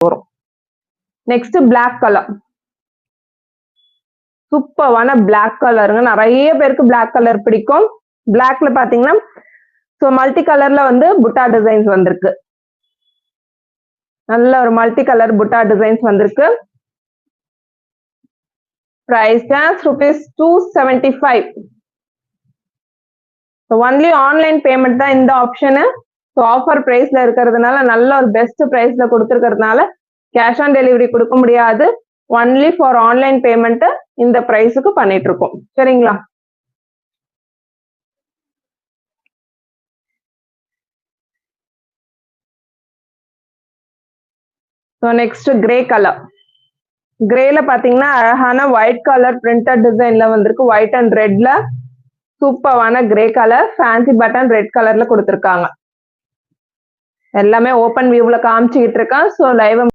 வரும். Next black colour, சூப்பரான black கலருங்க. நிறைய பேருக்கு பிளாக் கலர் பிடிக்கும். பிளாக்ல பாத்தீங்கன்னா ஸோ மல்டி கலர்ல வந்து புட்டா டிசைன்ஸ் வந்திருக்கு. நல்ல ஒரு மல்டி கலர் புட்டா டிசைன்ஸ் வந்திருக்கு. பிரைஸ் ₹275. ஒன்லி ஆன்லைன் பேமெண்ட் தான் இந்த ஆப்ஷனு. ஸோ ஆஃபர் பிரைஸ்ல இருக்கிறதுனால நல்ல ஒரு பெஸ்ட் பிரைஸ்ல கொடுத்துருக்கிறதுனால கேஷ் ஆன் டெலிவரி கொடுக்க முடியாது. ஒன்லி ஃபார் ஆன்லைன் பேமெண்ட் இந்த பிரைஸுக்கு பண்ணிட்டு இருக்கோம். சரிங்களா? So next grey colour. கிரேல பாத்தீங்கன்னா அழகான ஒயிட் கலர் பிரிண்டட் டிசைன்ல வந்திருக்கு. ஒயிட் அண்ட் ரெட்ல சூப்பரான grey colour, fancy button red கலர்ல கொடுத்துருக்காங்க. எல்லாமே ஓப்பன் வியூல காமிச்சுக்கிட்டு இருக்கேன். So live